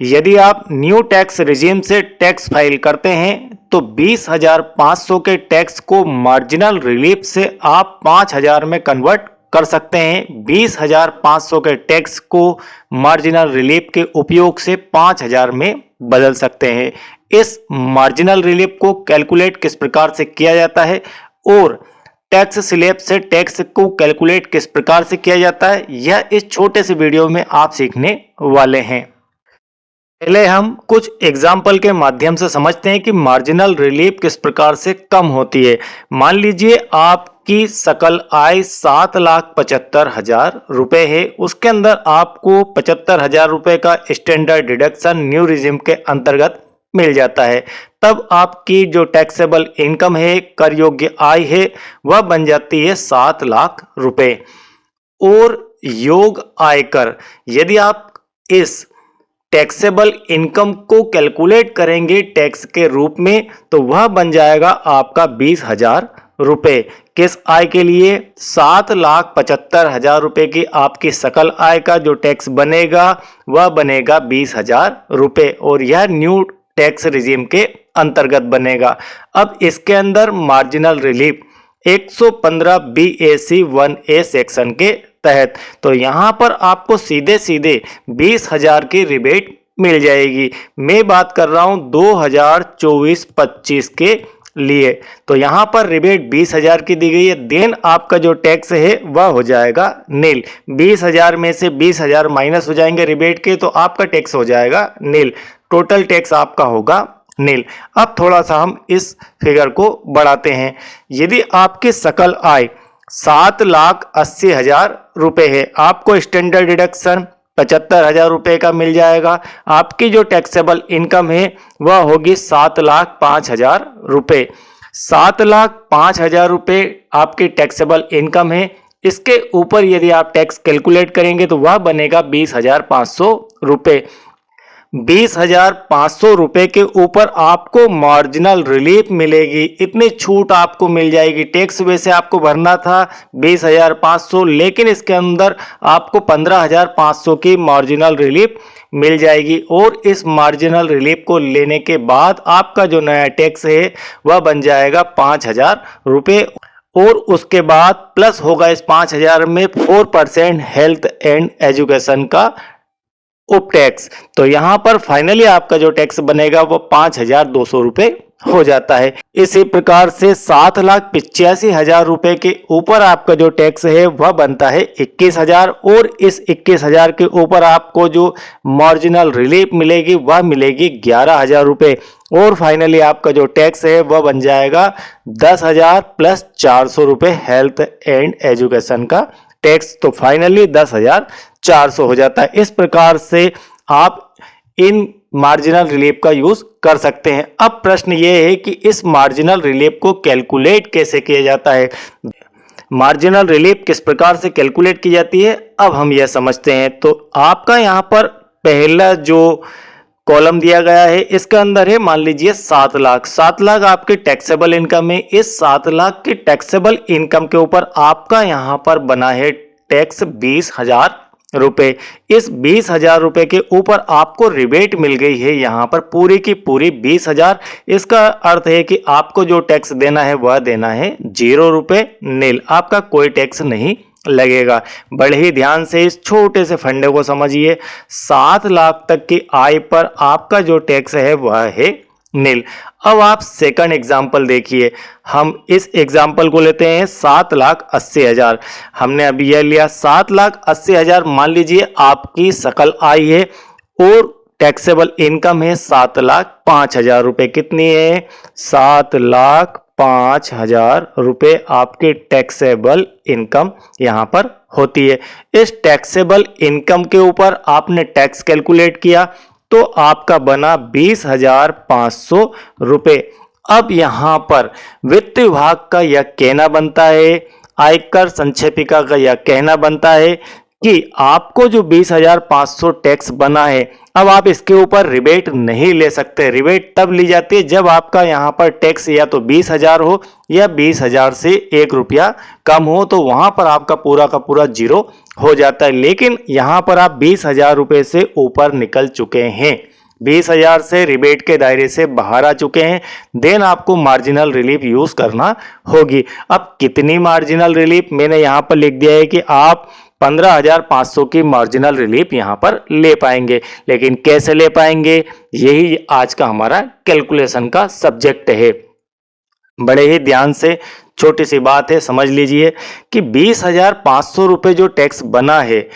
यदि आप new tax regime से टैक्स फाइल करते हैं तो 20,500 के टैक्स को मार्जिनल रिलीफ से आप 5,000 में कन्वर्ट कर सकते हैं। 20,500 के टैक्स को मार्जिनल रिलीफ के उपयोग से 5,000 में बदल सकते हैं। इस मार्जिनल रिलीफ को कैलकुलेट किस प्रकार से किया जाता है और टैक्स स्लैब से टैक्स को कैलकुलेट किस प्रकार से किया जाता है, यह इस छोटे से वीडियो में आप सीखने वाले हैं। पहले हम कुछ एग्जाम्पल के माध्यम से समझते हैं कि मार्जिनल रिलीफ किस प्रकार से कम होती है। मान लीजिए आपकी सकल आय 7,75,000 रुपए है, उसके अंदर आपको 75,000 रुपए का स्टैंडर्ड डिडक्शन न्यू रिजिम के अंतर्गत मिल जाता है। तब आपकी जो टैक्सेबल इनकम है, कर योग्य आय है, वह बन जाती है 7 लाख रुपए। और योग आयकर, यदि आप इस टैक्सेबल इनकम को कैलकुलेट करेंगे टैक्स के रूप में तो वह बन जाएगा आपका 20,000 रुपए। किस आय के लिए? 7,75,000 रुपए की आपकी सकल आय का जो टैक्स बनेगा वह बनेगा 20,000 रुपए और यह न्यू टैक्स रिजीम के अंतर्गत बनेगा। अब इसके अंदर marginal relief 115 BAC 1A section के तहत, तो यहां पर आपको सीधे सीधे 20,000 की रिबेट मिल जाएगी। मैं बात कर रहा हूं 2024-25 के लिए, तो यहां पर रिबेट 20,000 की दी गई है। देन आपका जो टैक्स है वह हो जाएगा नील। 20,000 में से 20,000 माइनस हो जाएंगे रिबेट के, तो आपका टैक्स हो जाएगा नील। टोटल टैक्स आपका होगा नील। अब थोड़ा सा हम इस फिगर को बढ़ाते हैं। यदि आपकी सकल आय 7,80,000 रुपए है, आपको स्टैंडर्ड डिडक्शन 75,000 रुपए का मिल जाएगा। आपकी जो टैक्सेबल इनकम है वह होगी 7,05,000 रुपए। 7,05,000 रुपए आपकी टैक्सेबल इनकम है। इसके ऊपर यदि आप टैक्स कैलकुलेट करेंगे तो वह बनेगा 20,500 रुपए। 20,500 रुपए के ऊपर आपको मार्जिनल रिलीफ मिलेगी। इतनी छूट आपको मिल जाएगी। टैक्स वैसे आपको भरना था 20,500, लेकिन इसके अंदर आपको 15,500 की मार्जिनल रिलीफ मिल जाएगी। और इस मार्जिनल रिलीफ को लेने के बाद आपका जो नया टैक्स है वह बन जाएगा 5,000 रुपए और उसके बाद प्लस होगा इस 5,000 में 4% हेल्थ एंड एजुकेशन का उप टैक्स। तो यहां पर फाइनली आपका जो टैक्स बनेगा वो 5,200 रुपए हो जाता है। इसी प्रकार से 7,85,000 रुपए के ऊपर आपका जो टैक्स है वह बनता है 21,000 और इस 21,000 के ऊपर आपको जो मार्जिनल रिलीफ मिलेगी वह मिलेगी 11,000 रुपए और फाइनली आपका जो टैक्स है वह बन जाएगा 10,000 प्लस 400 रुपए हेल्थ एंड एजुकेशन का टैक्स। तो फाइनली 10,400 हो जाता है। इस प्रकार से आप इन मार्जिनल रिलीफ का यूज कर सकते हैं। अब प्रश्न यह है कि इस मार्जिनल रिलीफ को कैलकुलेट कैसे किया जाता है। मार्जिनल रिलीफ किस प्रकार से कैलकुलेट की जाती है, अब हम यह समझते हैं। तो आपका यहां पर पहला जो कॉलम दिया गया है इसके अंदर है मान लीजिए 7 लाख। 7 लाख आपके टैक्सेबल इनकम है। इस 7 लाख के टैक्सेबल इनकम के ऊपर आपका यहां पर बना है टैक्स 20,000 रुपए। इस 20,000 रुपए के ऊपर आपको रिबेट मिल गई है यहां पर पूरी की पूरी 20,000। इसका अर्थ है कि आपको जो टैक्स देना है वह देना है 0 रुपए नील। आपका कोई टैक्स नहीं लगेगा। बड़े ही ध्यान से इस छोटे से फंडे को समझिए। 7 लाख तक की आय पर आपका जो टैक्स है वह है नील। अब आप सेकंड एग्जाम्पल देखिए। हम इस एग्जाम्पल को लेते हैं 7,80,000। हमने अभी यह लिया 7,80,000। मान लीजिए आपकी सकल आय है और टैक्सेबल इनकम है 7,05,000 रुपए। कितनी है? 7,05,000 रुपए आपके टैक्सेबल इनकम यहां पर होती है। इस टैक्सेबल इनकम के ऊपर आपने टैक्स कैलकुलेट किया तो आपका बना 20,500 रुपए। अब यहां पर वित्त विभाग का यह कहना बनता है, आयकर संक्षेपिका का यह कहना बनता है कि आपको जो 20,500 टैक्स बना है, अब आप इसके ऊपर रिबेट नहीं ले सकते। रिबेट तब ली जाती है जब आपका यहाँ पर टैक्स या तो 20,000 हो या 20,000 से 1 रुपया कम हो, तो वहां पर आपका पूरा का पूरा जीरो हो जाता है। लेकिन यहाँ पर आप 20,000 रुपये से ऊपर निकल चुके हैं, 20,000 से रिबेट के दायरे से बाहर आ चुके हैं, देन आपको मार्जिनल रिलीफ यूज करना होगी। अब कितनी मार्जिनल रिलीफ, मैंने यहाँ पर लिख दिया है कि आप 15,500 की मार्जिनल रिलीफ यहां पर ले पाएंगे। लेकिन कैसे ले पाएंगे, यही आज का हमारा कैलकुलेशन का सब्जेक्ट है। बड़े ही ध्यान से, छोटी सी बात है, समझ लीजिए कि 20,500 रुपये जो टैक्स बना है,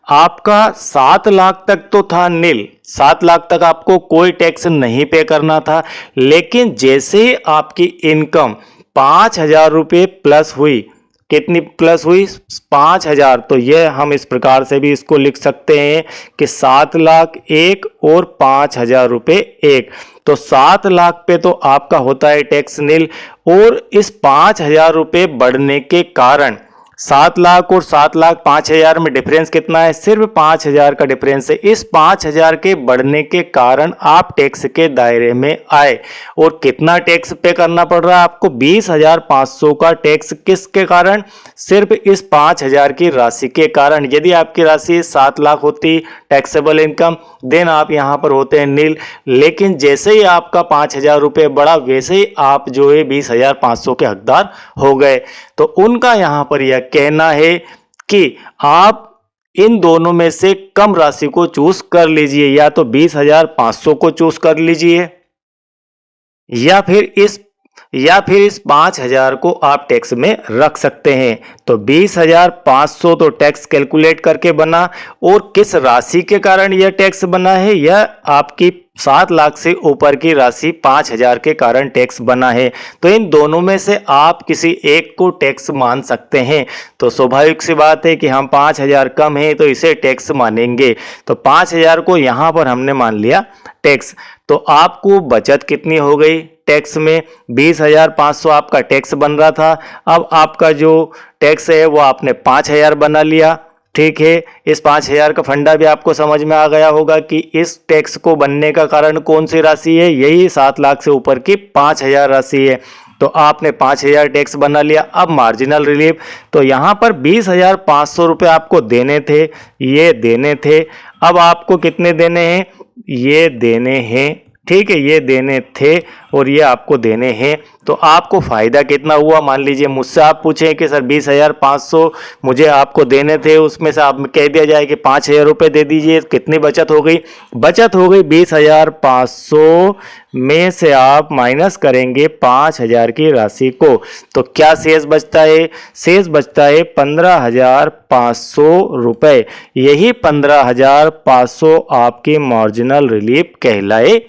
आपका 7 लाख तक तो था नील, 7 लाख तक आपको कोई टैक्स नहीं पे करना था। लेकिन जैसे ही आपकी इनकम 5,000 रुपये प्लस हुई, कितनी प्लस हुई, 5,000, तो यह हम इस प्रकार से भी इसको लिख सकते हैं कि 7 लाख एक और 5,000 रुपये एक, तो 7 लाख पे तो आपका होता है टैक्स नील। और इस 5,000 रुपये बढ़ने के कारण 7 लाख और 7 लाख 5,000 में डिफरेंस कितना है, सिर्फ 5,000 का डिफरेंस है। इस 5,000 के बढ़ने के कारण आप टैक्स के दायरे में आए। और कितना टैक्स पे करना पड़ रहा है आपको, 20,500 का टैक्स, किसके कारण, सिर्फ इस 5,000 की राशि के कारण। यदि आपकी राशि 7 लाख होती टैक्सेबल इनकम, देन आप यहां पर होते हैं नील। लेकिन जैसे ही आपका 5,000 रुपये बढ़ा, वैसे ही आप जो है 20,500 के हकदार हो गए। तो उनका यहां पर यह कहना है कि आप इन दोनों में से कम राशि को चूज कर लीजिए, या तो 20,500 को चूज कर लीजिए, या फिर इस 5,000 को आप टैक्स में रख सकते हैं। तो 20,500 तो टैक्स कैलकुलेट करके बना, और किस राशि के कारण यह टैक्स बना है, यह आपकी 7 लाख से ऊपर की राशि 5,000 के कारण टैक्स बना है। तो इन दोनों में से आप किसी एक को टैक्स मान सकते हैं। तो स्वाभाविक सी बात है कि हम 5,000 कम है तो इसे टैक्स मानेंगे। तो 5,000 को यहां पर हमने मान लिया टैक्स। तो आपको बचत कितनी हो गई टैक्स में, 20,500 आपका टैक्स बन रहा था, अब आपका जो टैक्स है वो आपने 5,000 बना लिया। ठीक है, इस 5,000 का फंडा भी आपको समझ में आ गया होगा कि इस टैक्स को बनने का कारण कौन सी राशि है, यही 7 लाख से ऊपर की 5,000 राशि है। तो आपने 5,000 टैक्स बना लिया। अब मार्जिनल रिलीफ, तो यहाँ पर 20,500 रुपये आपको देने थे, ये देने थे। अब आपको कितने देने हैं, ये देने हैं, ठीक है, ये देने थे और ये आपको देने हैं। तो आपको फायदा कितना हुआ, मान लीजिए मुझसे आप पूछें कि सर 20,500 मुझे आपको देने थे, उसमें से आप कह दिया जाए कि 5,000 रुपये दे दीजिए, कितनी बचत हो गई, बचत हो गई 20,500 में से आप माइनस करेंगे 5,000 की राशि को, तो क्या शेष बचता है, शेष बचता है 15,500 रुपये। यही 15,500 आपकी मार्जिनल रिलीफ कहलाए।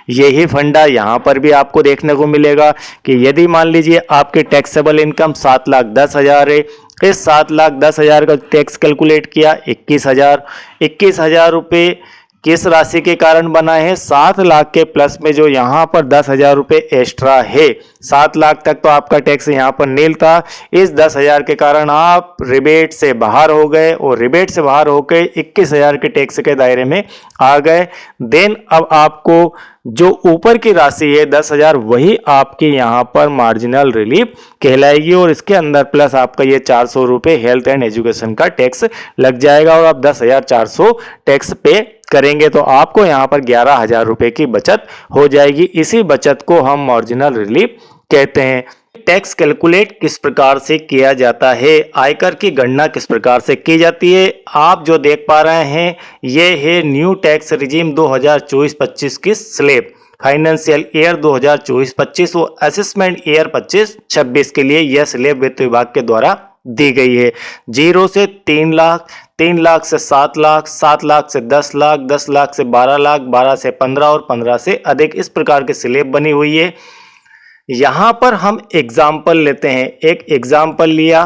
यही फंडा यहां पर भी आपको देखने को मिलेगा कि यदि मान लीजिए आपकी टैक्सेबल इनकम 7,10,000 है, इस 7,10,000 का टैक्स कैलकुलेट किया 21,000 रुपये किस राशि के कारण बना है, 7 लाख के प्लस में जो यहाँ पर 10,000 रुपये एक्स्ट्रा है। 7 लाख तक तो आपका टैक्स यहाँ पर नील था, इस 10,000 के कारण आप रिबेट से बाहर हो गए और रिबेट से बाहर होकर 21,000 के टैक्स के दायरे में आ गए। देन अब आपको जो ऊपर की राशि है 10,000, वही आपकी यहाँ पर मार्जिनल रिलीफ कहलाएगी और इसके अंदर प्लस आपका ये 400 रुपये हेल्थ एंड एजुकेशन का टैक्स लग जाएगा और आप 10,400 टैक्स पे करेंगे, तो आपको यहाँ पर 11,000 रुपये की बचत हो जाएगी। इसी बचत को हम मार्जिनल रिलीफ कहते हैं। टैक्स कैलकुलेट किस प्रकार से किया जाता है, आयकर की गणना किस प्रकार से की जाती है, आप जो देख पा रहे हैं ये है न्यू टैक्स रिजीम 2024-25 की स्लैब, फाइनेंशियल ईयर 2024-25 और असेसमेंट ईयर 25-26 के लिए यह स्लैब वित्त विभाग के द्वारा दी गई है। 0 से 3 लाख, 3 लाख से 7 लाख, 7 लाख से 10 लाख, 10 लाख से 12 लाख, 12 से 15 और 15 से अधिक, इस प्रकार की स्लैब बनी हुई है। यहां पर हम एग्जाम्पल लेते हैं, एक एग्जाम्पल लिया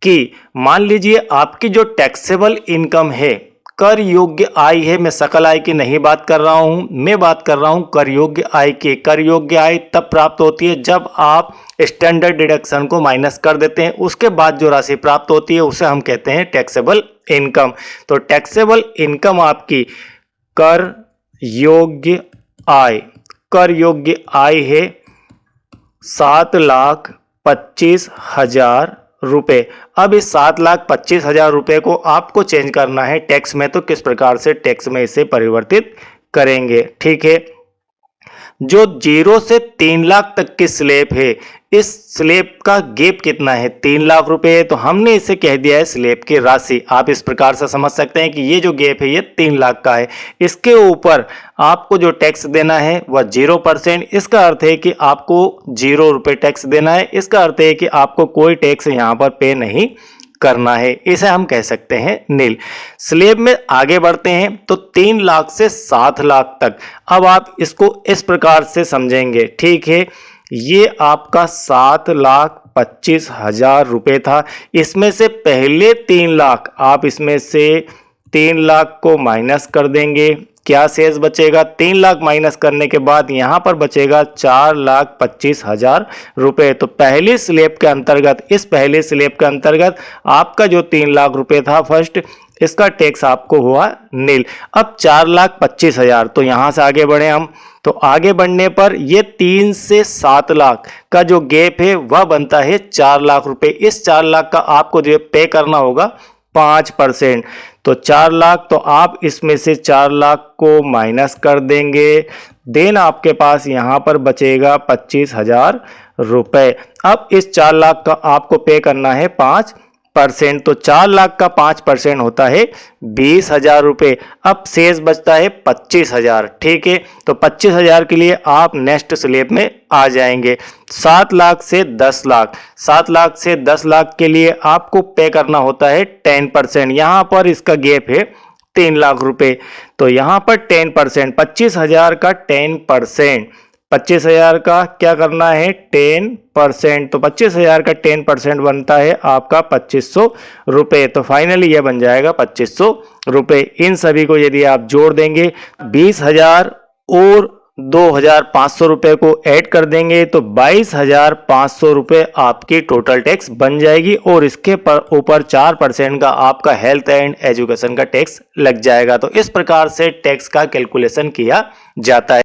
कि मान लीजिए आपकी जो टैक्सेबल इनकम है, कर योग्य आय है, मैं सकल आय की नहीं बात कर रहा हूं, मैं बात कर रहा हूं कर योग्य आय की। कर योग्य आय तब प्राप्त होती है जब आप स्टैंडर्ड डिडक्शन को माइनस कर देते हैं, उसके बाद जो राशि प्राप्त होती है उसे हम कहते हैं टैक्सेबल इनकम। तो टैक्सेबल इनकम आपकी कर योग्य आय है 7,25,000 रुपये। अब इस 7,25,000 रुपये को आपको चेंज करना है टैक्स में, तो किस प्रकार से टैक्स में इसे परिवर्तित करेंगे। ठीक है, जो 0 से 3 लाख तक की स्लैब है, इस स्लैब का गैप कितना है, 3 लाख रुपए, तो हमने इसे कह दिया है स्लैब की राशि। आप इस प्रकार से समझ सकते हैं कि ये जो गैप है ये 3 लाख का है। इसके ऊपर आपको जो टैक्स देना है वह 0%। इसका अर्थ है कि आपको 0 रुपये टैक्स देना है। इसका अर्थ है कि आपको कोई टैक्स यहाँ पर पे नहीं करना है, इसे हम कह सकते हैं नील। स्लैब में आगे बढ़ते हैं तो 3 लाख से 7 लाख तक। अब आप इसको इस प्रकार से समझेंगे। ठीक है, ये आपका 7,25,000 रुपये था। इसमें से पहले 3 लाख, आप इसमें से 3 लाख को माइनस कर देंगे, क्या शेष बचेगा, 3 लाख माइनस करने के बाद यहाँ पर बचेगा 4,25,000 रुपये। तो पहली स्लैब के अंतर्गत, इस पहले स्लैब के अंतर्गत आपका जो 3 लाख रुपये था फर्स्ट, इसका टैक्स आपको हुआ नील। अब 4,25,000, तो यहाँ से आगे बढ़े हम, तो आगे बढ़ने पर ये 3 से 7 लाख का जो गैप है वह बनता है 4 लाख रुपए। इस 4 लाख का आपको जो पे करना होगा 5%। तो 4 लाख, तो आप इसमें से 4 लाख को माइनस कर देंगे, देन आपके पास यहाँ पर बचेगा 25,000 रुपए। अब इस 4 लाख का आपको पे करना है 5%। तो 4 लाख का 5% होता है 20,000 रुपये। अब शेष बचता है 25,000। ठीक है, तो 25,000 के लिए आप नेक्स्ट स्लैब में आ जाएंगे। 7 लाख से 10 लाख, 7 लाख से 10 लाख के लिए आपको पे करना होता है 10%। यहाँ पर इसका गैप है 3 लाख रुपए, तो यहाँ पर 10%, 25,000 का 10%, 25,000 का क्या करना है 10%। तो 25,000 का 10% बनता है आपका 2,500 रुपये। तो फाइनली यह बन जाएगा 2,500 रुपये। इन सभी को यदि आप जोड़ देंगे, 20,000 और 2,500 रुपये को ऐड कर देंगे तो 22,500 रुपये आपकी टोटल टैक्स बन जाएगी। और इसके ऊपर 4% का आपका हेल्थ एंड एजुकेशन का टैक्स लग जाएगा। तो इस प्रकार से टैक्स का कैलकुलेशन किया जाता है।